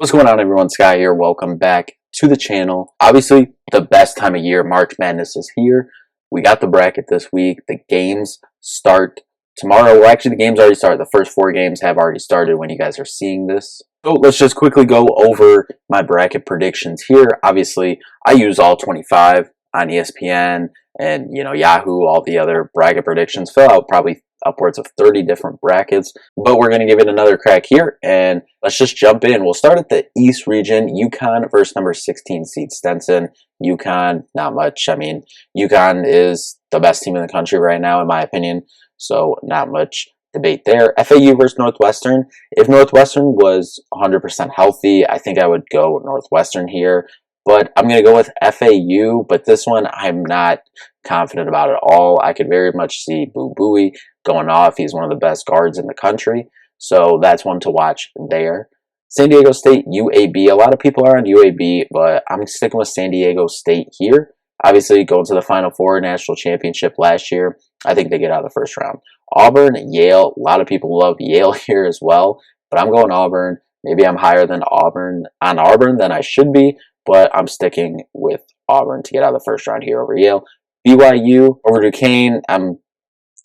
What's going on, everyone? Sky here. Welcome back to the channel. Obviously, the best time of year, March Madness is here. We got the bracket this week. The games start tomorrow. Well, actually, the games already started. The first 4 games have already started when you guys are seeing this. So let's just quickly go over my bracket predictions here. Obviously, I use all 25 on ESPN and, Yahoo, all the other bracket predictions. Fill out probably upwards of 30 different brackets, but we're going to give it another crack here, and let's just jump in. We'll start at the East region. UConn versus number 16 seed Stenson. UConn, not much. I mean, UConn is the best team in the country right now, in my opinion, so not much debate there. FAU versus Northwestern. If Northwestern was 100% healthy, I think I would go Northwestern here, but I'm going to go with FAU, but this one I'm not confident about at all. I could very much see Boo Buie going off. He's one of the best guards in the country, so that's one to watch there. San Diego State, UAB. A lot of people are on UAB, but I'm sticking with San Diego State here. Obviously, going to the Final Four national championship last year, I think they get out of the first round. Auburn, Yale. A lot of people love Yale here as well, but I'm going Auburn. Maybe I'm higher than Auburn than I should be, but I'm sticking with Auburn to get out of the first round here over Yale. BYU over Duquesne.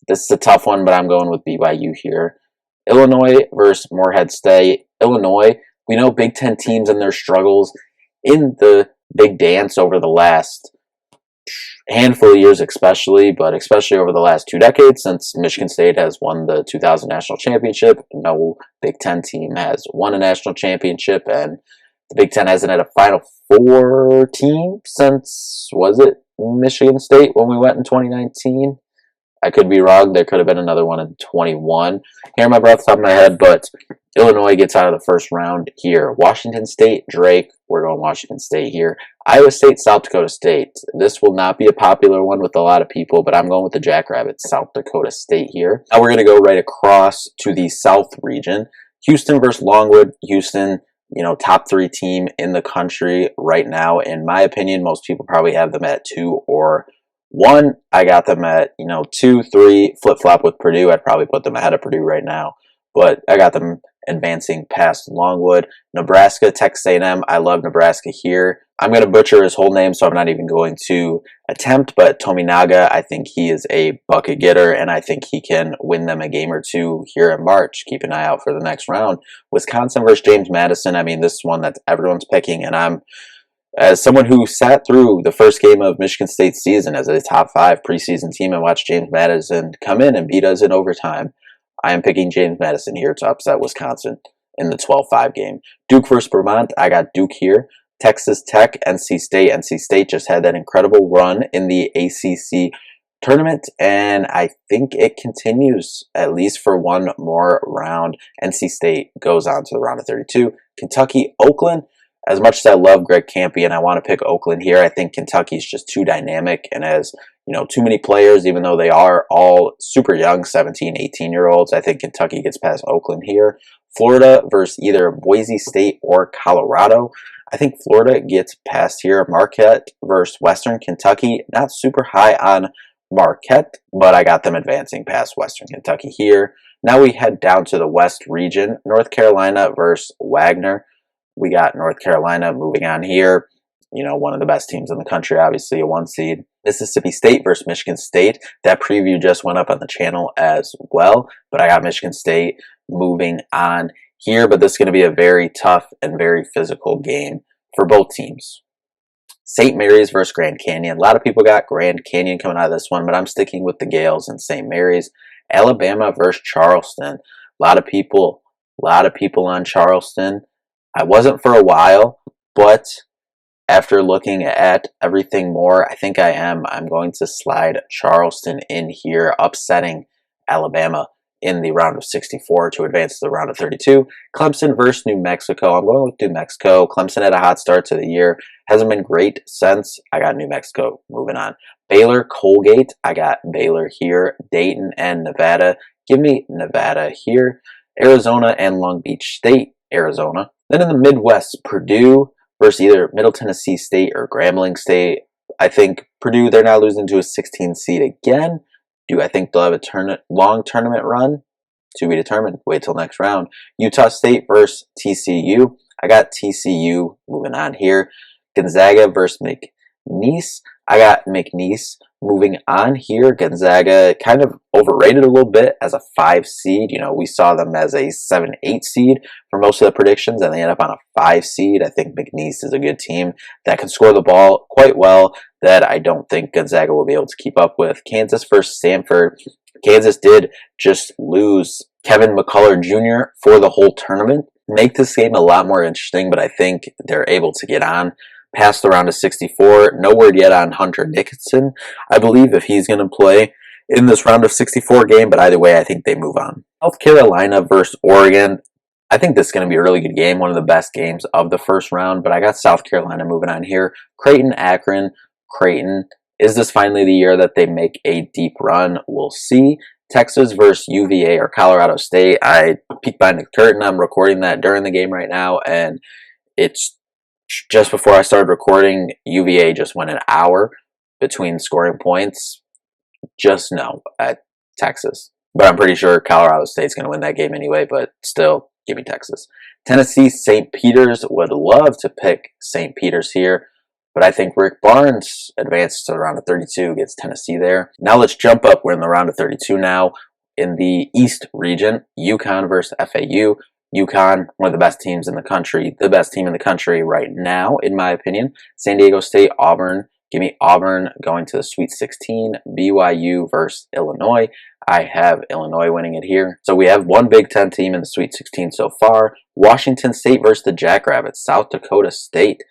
This is a tough one, but I'm going with BYU here. Illinois versus Morehead State. Illinois, we know Big Ten teams and their struggles in the big dance over the last handful of years especially, but especially over the last 2 decades since Michigan State has won the 2000 national championship. No Big Ten team has won a national championship, and the Big Ten hasn't had a Final Four team since, was it Michigan State when we went in 2019? I could be wrong. There could have been another one in 21. Can't remember off the top of my head, but Illinois gets out of the first round here. Washington State, Drake. We're going Washington State here. Iowa State, South Dakota State. This will not be a popular one with a lot of people, but I'm going with the Jackrabbits, South Dakota State here. Now we're going to go right across to the South region. Houston versus Longwood. Houston, top 3 team in the country right now. In my opinion, most people probably have them at 2 or 1. I got them at, 2, 3, flip-flop with Purdue. I'd probably put them ahead of Purdue right now, but I got them advancing past Longwood. Nebraska, Texas A&M. I love Nebraska here. I'm going to butcher his whole name, so I'm not even going to attempt, but Tominaga, I think he is a bucket getter, and I think he can win them a game or 2 here in March. Keep an eye out for the next round. Wisconsin versus James Madison. I mean, this is one that everyone's picking, and as someone who sat through the first game of Michigan State's season as a top 5 preseason team and watched James Madison come in and beat us in overtime, I am picking James Madison here to upset Wisconsin in the 12-5 game. Duke versus Vermont. I got Duke here. Texas Tech, NC State. NC State just had that incredible run in the ACC tournament, and I think it continues at least for one more round. NC State goes on to the round of 32. Kentucky, Oakland. As much as I love Greg Kampe and I want to pick Oakland here, I think Kentucky's just too dynamic and has, too many players, even though they are all super young, 17, 18-year-olds. I think Kentucky gets past Oakland here. Florida versus either Boise State or Colorado. I think Florida gets past here. Marquette versus Western Kentucky. Not super high on Marquette, but I got them advancing past Western Kentucky here. Now we head down to the West region. North Carolina versus Wagner. We got North Carolina moving on here. One of the best teams in the country, obviously a 1 seed. Mississippi State versus Michigan State. That preview just went up on the channel as well, but I got Michigan State moving on here, but this is going to be a very tough and very physical game for both teams. St. Mary's versus Grand Canyon. A lot of people got Grand Canyon coming out of this one, but I'm sticking with the Gales and St. Mary's. Alabama versus Charleston. A lot of people on Charleston. I wasn't for a while, but after looking at everything more, I think I am. I'm going to slide Charleston in here, upsetting Alabama in the round of 64 to advance to the round of 32. Clemson versus New Mexico. I'm going with New Mexico. Clemson had a hot start to the year. Hasn't been great since. I got New Mexico moving on. Baylor, Colgate. I got Baylor here. Dayton and Nevada. Give me Nevada here. Arizona and Long Beach State. Arizona. Then in the Midwest, Purdue versus either Middle Tennessee State or Grambling State. I think Purdue, they're now losing to a 16 seed again. Do I think they'll have a long tournament run? To be determined. Wait till next round. Utah State versus TCU. I got TCU moving on here. Gonzaga versus McNeese. I got McNeese moving on here. Gonzaga kind of overrated a little bit as a 5 seed. You know, we saw them as a 7-8 seed for most of the predictions, and they end up on a 5 seed. I think McNeese is a good team that can score the ball quite well that I don't think Gonzaga will be able to keep up with. Kansas versus Stanford. Kansas did just lose Kevin McCullough Jr. for the whole tournament. Make this game a lot more interesting, but I think they're able to get on past the round of 64. No word yet on Hunter Dickinson. I believe if he's going to play in this round of 64 game, but either way, I think they move on. South Carolina versus Oregon. I think this is going to be a really good game, one of the best games of the first round, but I got South Carolina moving on here. Creighton, Akron, Creighton. Is this finally the year that they make a deep run? We'll see. Texas versus UVA or Colorado State. I peeked behind the curtain. I'm recording that during the game right now, and it's just before I started recording. UVA just went an hour between scoring points. Just no at Texas. But I'm pretty sure Colorado State's going to win that game anyway, but still, give me Texas. Tennessee, St. Peter's. Would love to pick St. Peter's here, but I think Rick Barnes advances to the round of 32, gets Tennessee there. Now let's jump up. We're in the round of 32 now. In the East region, UConn versus FAU. UConn, one of the best teams in the country. The best team in the country right now, in my opinion. San Diego State, Auburn. Give me Auburn going to the Sweet 16. BYU versus Illinois. I have Illinois winning it here. So we have one Big Ten team in the Sweet 16 so far. Washington State versus the Jackrabbits. South Dakota State.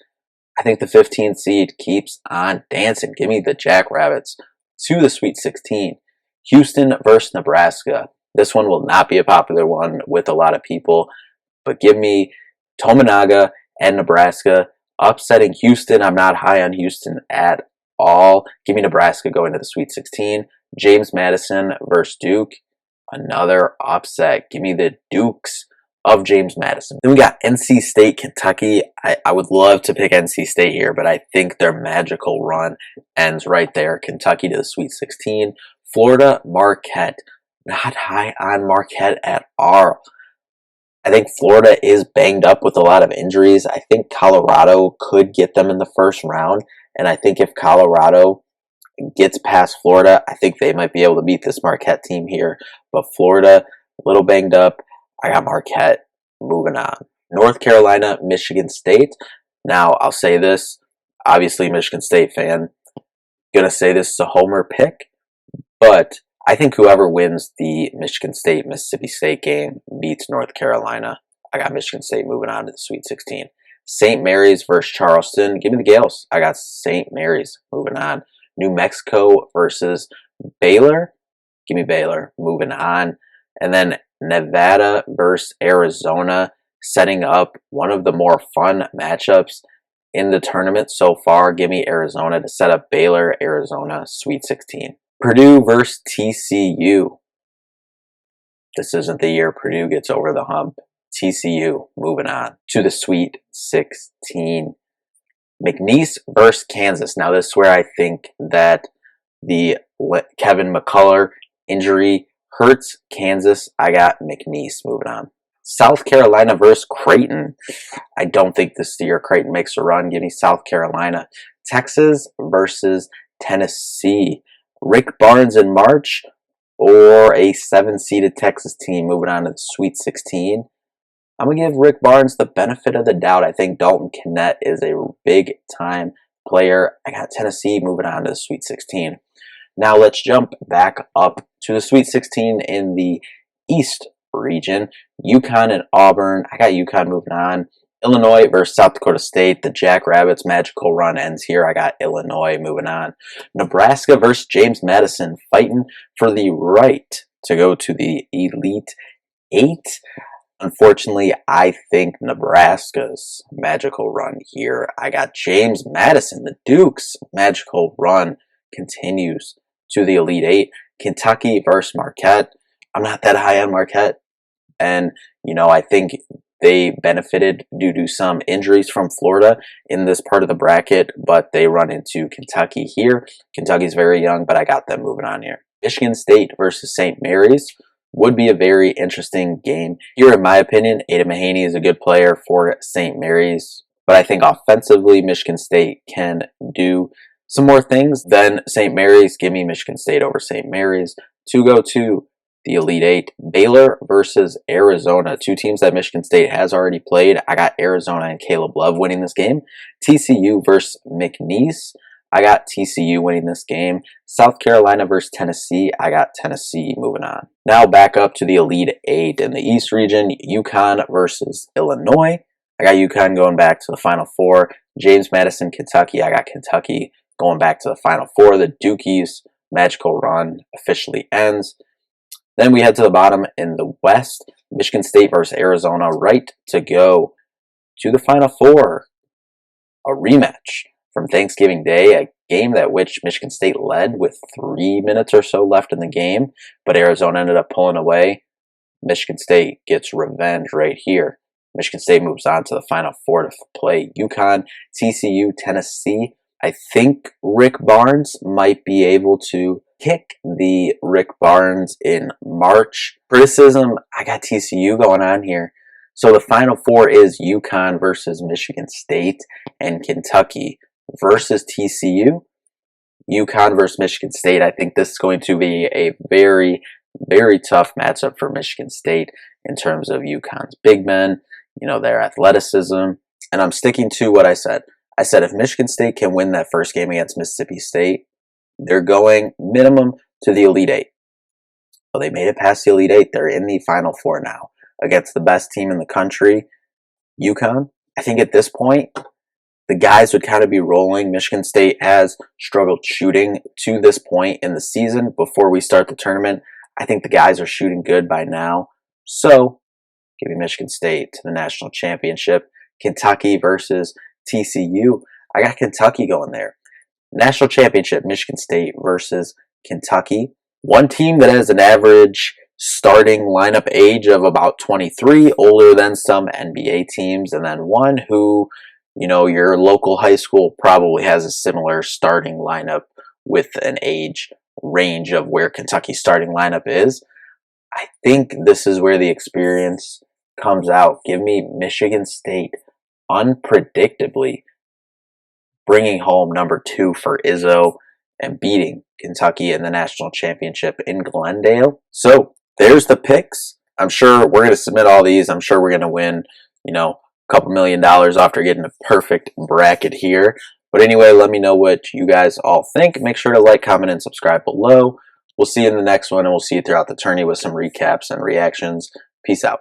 I think the 15 seed keeps on dancing. Give me the Jackrabbits to the Sweet 16. Houston versus Nebraska. This one will not be a popular one with a lot of people, but give me Tominaga and Nebraska upsetting Houston. I'm not high on Houston at all. Give me Nebraska going to the Sweet 16. James Madison versus Duke. Another upset. Give me the Dukes of James Madison. Then we got NC State, Kentucky. I would love to pick NC State here, but I think their magical run ends right there. Kentucky to the Sweet 16. Florida, Marquette. Not high on Marquette at all. I think Florida is banged up with a lot of injuries. I think Colorado could get them in the first round, and I think if Colorado gets past Florida, I think they might be able to beat this Marquette team here. But Florida, a little banged up. I got Marquette moving on. North Carolina, Michigan State. Now, I'll say this. Obviously, Michigan State fan. Gonna say this is a homer pick, but I think whoever wins the Michigan State-Mississippi State game beats North Carolina. I got Michigan State moving on to the Sweet 16. St. Mary's versus Charleston. Give me the Gales. I got St. Mary's moving on. New Mexico versus Baylor. Give me Baylor moving on. And then Nevada versus Arizona, setting up one of the more fun matchups in the tournament so far. Give me Arizona to set up Baylor, Arizona, Sweet 16. Purdue versus TCU. This isn't the year Purdue gets over the hump. TCU moving on to the Sweet 16. McNeese versus Kansas. Now this is where I think that the Kevin McCullough injury hurts Kansas. I got McNeese moving on. South Carolina versus Creighton. I don't think this year Creighton makes a run. Give me South Carolina. Texas versus Tennessee. Rick Barnes in March or a 7-seeded Texas team moving on to the Sweet 16. I'm going to give Rick Barnes the benefit of the doubt. I think Dalton Kennett is a big-time player. I got Tennessee moving on to the Sweet 16. Now let's jump back up to the Sweet 16 in the East region. UConn and Auburn. I got UConn moving on. Illinois versus South Dakota State. The Jackrabbits' magical run ends here. I got Illinois moving on. Nebraska versus James Madison, fighting for the right to go to the Elite Eight. Unfortunately, I think Nebraska's magical run here. I got James Madison. The Duke's magical run continues to the Elite Eight. Kentucky versus Marquette. I'm not that high on Marquette. And, I think they benefited due to some injuries from Florida in this part of the bracket, but they run into Kentucky here. Kentucky's very young, but I got them moving on here. Michigan State versus St. Mary's. would be a very interesting game. Here, in my opinion, Ada Mahaney is a good player for St. Mary's, but I think offensively, Michigan State can do some more things than St. Mary's. Give me Michigan State over St. Mary's to go to the Elite Eight. Baylor versus Arizona, two teams that Michigan State has already played. I got Arizona and Caleb Love winning this game. TCU versus McNeese. I got TCU winning this game. South Carolina versus Tennessee. I got Tennessee moving on. Now back up to the Elite Eight in the East region. UConn versus Illinois. I got UConn going back to the Final Four. James Madison, Kentucky. I got Kentucky going back to the Final Four. The Dukies' magical run officially ends. Then we head to the bottom in the West. Michigan State versus Arizona, right to go to the Final Four. A rematch from Thanksgiving Day, a game that which Michigan State led with 3 minutes or so left in the game, but Arizona ended up pulling away. Michigan State gets revenge right here. Michigan State moves on to the Final Four to play UConn, TCU, Tennessee. I think Rick Barnes might be able to kick the Rick Barnes in March criticism. I got TCU going on here. So the Final Four is UConn versus Michigan State and Kentucky versus TCU. UConn versus Michigan State. I think this is going to be a very, very tough matchup for Michigan State in terms of UConn's big men, their athleticism. And I'm sticking to what I said. I said if Michigan State can win that first game against Mississippi State, they're going minimum to the Elite Eight. Well, they made it past the Elite Eight. They're in the Final Four now against the best team in the country, UConn. I think at this point, the guys would kind of be rolling. Michigan State has struggled shooting to this point in the season before we start the tournament. I think the guys are shooting good by now. So, give me Michigan State to the national championship. Kentucky versus TCU. I got Kentucky going there. National championship, Michigan State versus Kentucky. One team that has an average starting lineup age of about 23, older than some NBA teams, and then one who, your local high school probably has a similar starting lineup with an age range of where Kentucky's starting lineup is. I think this is where the experience comes out. Give me Michigan State unpredictably bringing home number 2 for Izzo and beating Kentucky in the national championship in Glendale. So there's the picks. I'm sure we're going to submit all these. I'm sure we're going to win, a couple $1 million after getting a perfect bracket here. But anyway, let me know what you guys all think. Make sure to like, comment, and subscribe below. We'll see you in the next one, and we'll see you throughout the tourney with some recaps and reactions. Peace out.